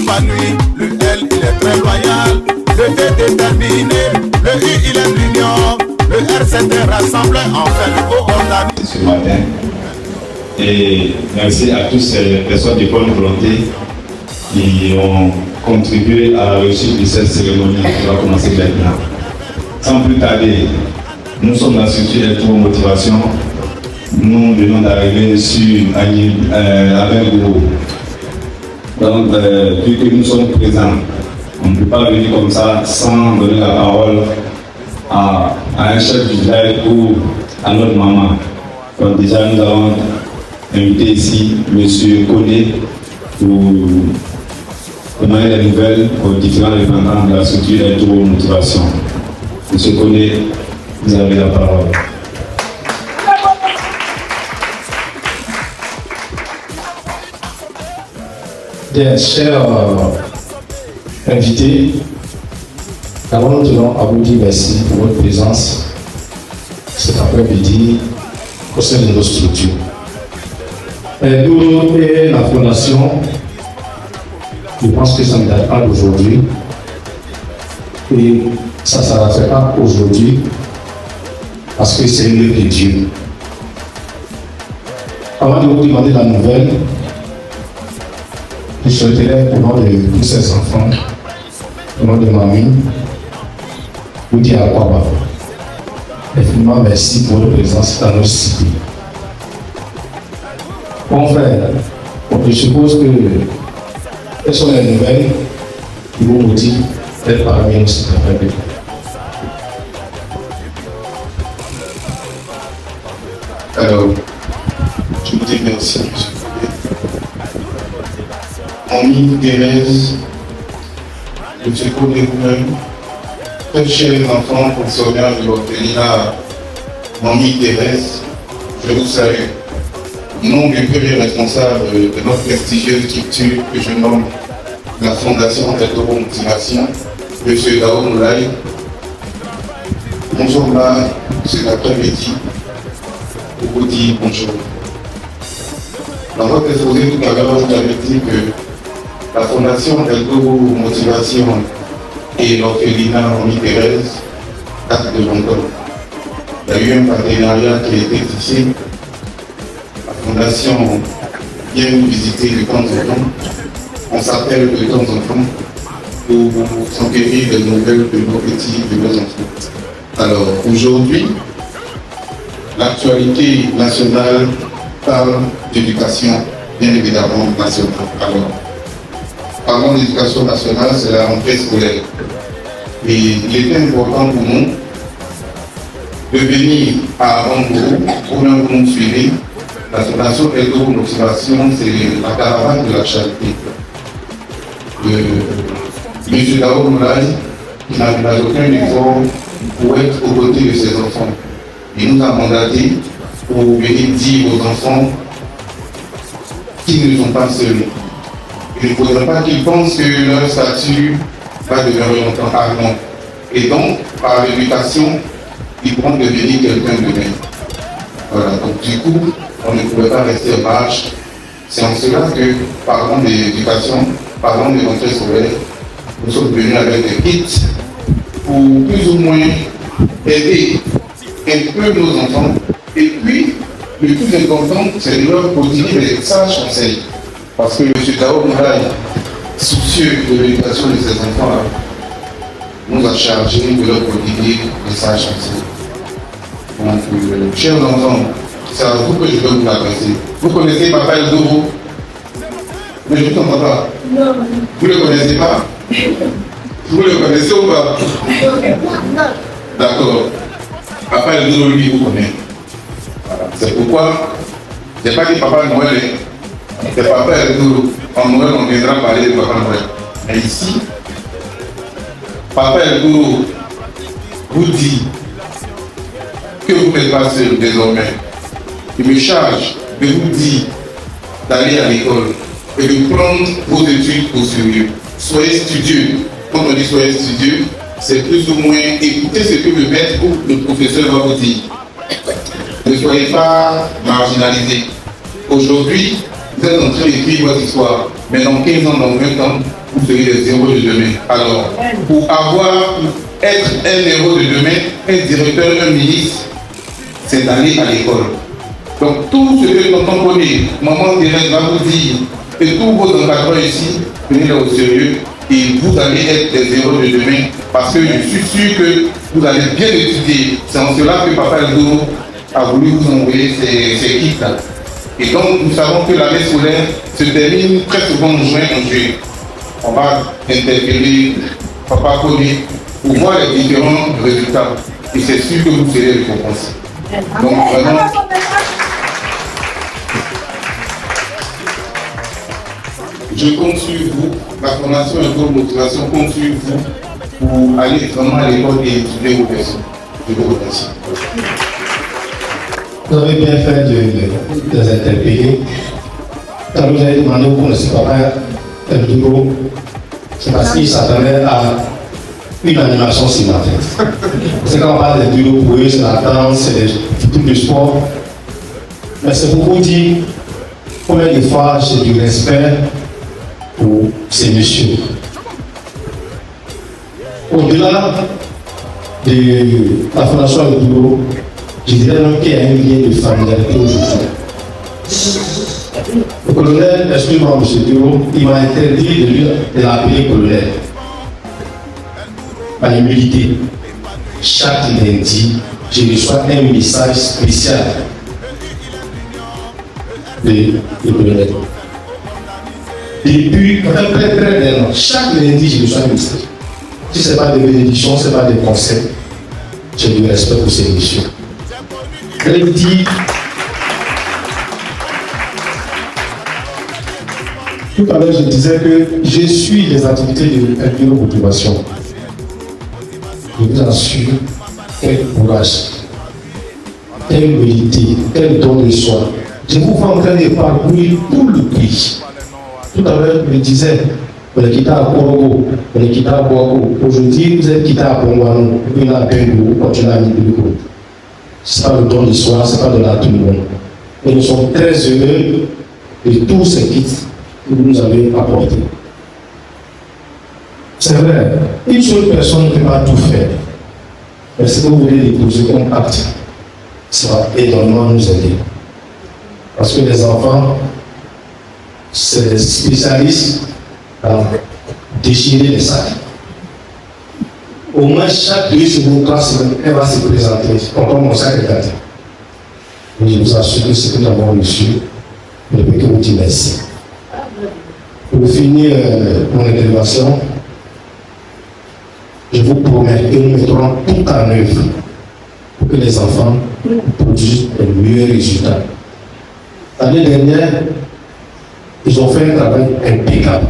épanoui. Le L, il est très loyal. Le D déterminé. Le U, il est l'union. Le R, c'est de rassembler. Enfin, le O, on l'a mis ce matin. Et merci à toutes ces personnes de bonne volonté qui ont contribué à la réussite de cette cérémonie qui va commencer maintenant. Sans plus tarder, nous sommes dans la structure électro-motivation. Nous venons d'arriver sur avec vous. Donc, vu que nous sommes présents, on ne peut pas venir comme ça sans donner la parole à un chef du village ou à notre maman. Donc déjà, nous avons invité ici M. Koné pour demander des nouvelles aux différents représentants de la structure électro-motivation. M. Koné, vous avez la parole. Bien, chers invités, d'abord nous tenons à vous dire merci pour votre présence cet après-midi au sein de nos structures. Nous et la Fondation, je pense que ça ne date pas d'aujourd'hui et ça ne se fait pas aujourd'hui parce que c'est l'œuvre de Dieu. Avant de vous demander la nouvelle, je souhaiterais, au nom de tous ces enfants, au nom de mamie, vous dire à quoi infiniment merci pour votre présence dans notre cité. Bon frère, je suppose que quelles sont les nouvelles qui vous motivent d'être parmi nous cet après-midi? Alors, je vous dis merci, M. Mamie Thérèse, M. Koné vous-même, très chers enfants fonctionnaires de l'orphelinat Mamie Thérèse, je vous salue. Au nom du premier responsable de notre prestigieuse structure que je nomme la Fondation d'électro-motivation, M. Dao Moulay, nous sommes là cet après-midi pour vous dire bonjour. Dans votre exposé tout à l'heure, vous avez dit que la Fondation d'électro-motivation et l'orphelinat Mamie Thérèse datent de longtemps. Il y a eu un partenariat qui a été tissé. La Fondation vient nous visiter de temps en temps. On s'appelle de temps en temps pour s'enquérir des nouvelles de nos petits, de nos enfants. Alors aujourd'hui, l'actualité nationale parle d'éducation, bien évidemment nationale. Alors, parlons d'éducation nationale, c'est la rentrée scolaire. Et il était important pour nous de venir à Rambo, pour nous suivre. La Fondation d'électro-motivation, c'est la caravane de la charité. M. Dao Moulay, qui n'a aucun effort pour être aux côtés de ses enfants. Il nous a mandaté pour venir dire aux enfants qu'ils ne sont pas seuls. Il ne faudrait pas qu'ils pensent que leur statut va demeurer longtemps à non. Et donc, par l'éducation, ils pourront devenir quelqu'un de bien. Voilà, donc du coup, on ne pouvait pas rester en marche. C'est en cela que, parlant d'éducation, parlant de rentrée scolaire, nous sommes venus avec des kits pour plus ou moins aider un peu nos enfants. Et puis, le plus important, c'est de leur prodiguer des sages conseils. Parce que M. Dao Moulay, soucieux de l'éducation de ses enfants, nous a chargé de leur prodiguer des sages conseils. Donc, chers enfants, c'est à vous que je vais vous l'adresser. Vous connaissez Papa El Doro? Mais je ne t'entends pas. Non. Vous ne le connaissez pas? Vous le connaissez ou pas? D'accord. Papa El Doro, lui, vous connaissez. Voilà. C'est pourquoi, je n'ai pas dit Papa Noël, c'est Papa El Doro. En Noël, on viendra parler de Papa Noël. Mais ici, Papa El Doro vous dit que vous n'êtes pas seul désormais. Il me charge de vous dire d'aller à l'école et de prendre vos études au sérieux. Soyez studieux. Quand on dit soyez studieux, c'est plus ou moins écouter ce que le maître ou le professeur va vous dire. Ne soyez pas marginalisés. Aujourd'hui, vous êtes en train d'écrire votre histoire, mais dans 15 ans, dans 20 ans, vous serez les héros de demain. Alors, pour être un héros de demain, un directeur, un ministre, c'est d'aller à l'école. Donc tout ce que tonton connaît, maman Thérèse va vous dire, et tous vos encadrants ici, prenez-les au sérieux et vous allez être des héros de demain parce que je suis sûr que vous allez bien étudier. C'est en cela que Papa Eldo a voulu vous envoyer ces kits-là. Et donc nous savons que l'année scolaire se termine très souvent en juin. On va interpeller Papa Koné pour voir les différents résultats. Et c'est sûr que vous serez récompensés. Donc vraiment, je compte sur vous, la formation et votre motivation compte sur vous pour aller vraiment à l'école et étudier vos personnes. Je vous remercie. Vous avez bien fait de les interpeller. Quand vous avez demandé où ne sait pas un bureau, c'est parce qu'il s'attendait à une animation ce matin. C'est quand on parle des bureaux pour eux, c'est la danse, c'est des trucs de sport. Mais c'est pour vous dire combien de fois j'ai du respect pour ces messieurs. Au-delà de la fondation du bureau, je dirais même qu'il y a un lien de familiarité aujourd'hui. Le colonel, excusez-moi, M. Duro, il m'a interdit de l'appeler colonel. Par humilité, chaque lundi, je reçois un message spécial de colonel. Depuis très d'un an, chaque lundi, je reçois un message. Si ce n'est pas des bénédictions, ce n'est pas des conseils, j'ai du respect pour ces missions. Elle dit, tout à l'heure, je disais que je suis les activités de bureau motivation. Je vous assure, quel courage, quelle humilité, quel don de soi. Je vous vois en train de parcourir tout le pays. Tout à l'heure, je disais, on est quitté à Korogo, on est quitté à Boaco. Aujourd'hui, vous êtes quitté à Pongwano, puis là, à Bengo, continuez à Nibiliko. Ce n'est pas le don de soi, ce n'est pas de la tout le monde. Et nous sommes très heureux de tous ces kits que vous nous avez apportés. C'est vrai, une seule personne ne peut pas tout faire. Mais ce que vous voulez déposer comme acte, ça va énormément nous aider. Parce que les enfants, c'est des spécialistes à déchirer les sacs. Au moins chaque 2 secondes, 3 semaines, elle va se présenter. Encore mon sac est gâté. Et je vous assure que ce que nous avons reçu, je ne peux que vous dire merci. Pour finir mon intervention, je vous promets que nous mettrons tout en œuvre pour que les enfants produisent les meilleurs résultats. L'année dernière, ils ont fait un travail impeccable.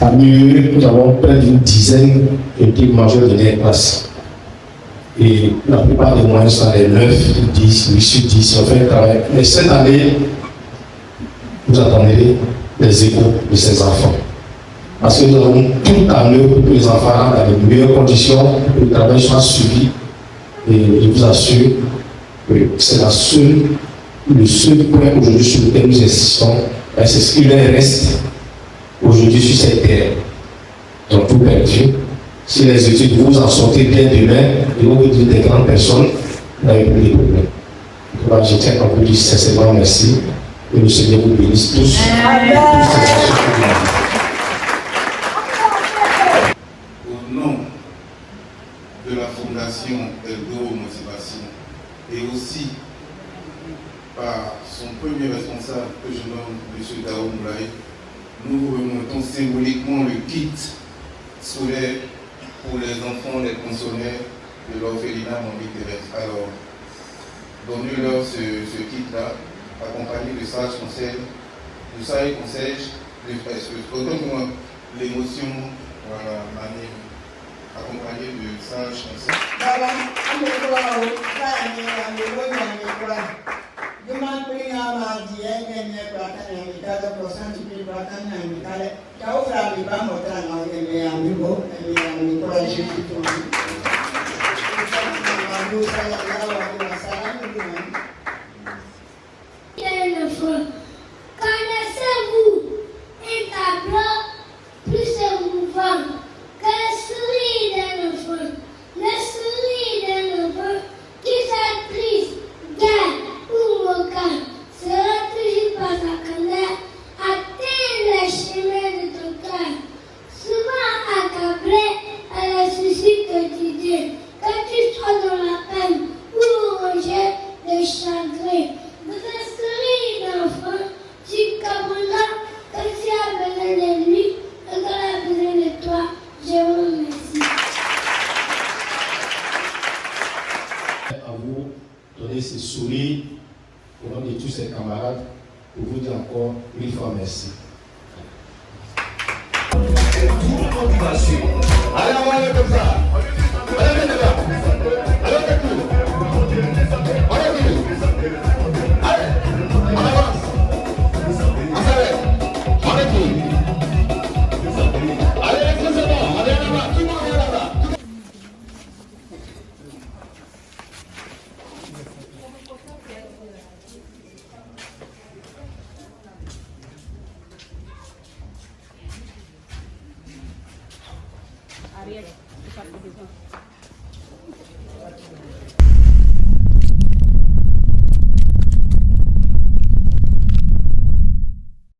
Parmi eux, nous avons près d'une dizaine de petits majeurs de leur classe. Et la plupart des moyens sont les 9, 10, 8 sur 10, ils ont fait un travail. Mais cette année, vous attendrez les échos de ces enfants. Parce que nous avons tout en eux pour que les enfants rentrent dans les meilleures conditions, pour que le travail soit suivi. Et je vous assure que c'est le seul point aujourd'hui sur lequel nous insistons, c'est ce qu'il reste aujourd'hui sur cette terre. Ils ont tout perdu. Si les études vous en sortez bien demain, et vous dites des grandes personnes, vous n'avez plus de problèmes. Donc, je tiens à vous dire sincèrement merci. Et le Seigneur vous bénisse tous. Au nom de la Fondation Eldo Motivation et aussi par son premier responsable que je nomme M. Dao Moulaye, nous remontons symboliquement le kit scolaire pour les enfants, les pensionnaires de l'orphelinat Mamie Thérèse. Alors, donnez-leur ce kit-là, accompagné de sages conseils, de sages conseils, autant l'émotion, voilà, accompagné de sages conseils. Il y a une fois. Mille fois merci. Allez, on va aller comme ça. Allez, les gars. Allez, faites tout. Allez, on avance. On s'arrête. On est tout. Allez, c'est bon. Allez, là-bas. Tout le monde est là-bas. Ariel, tu parles de besoin.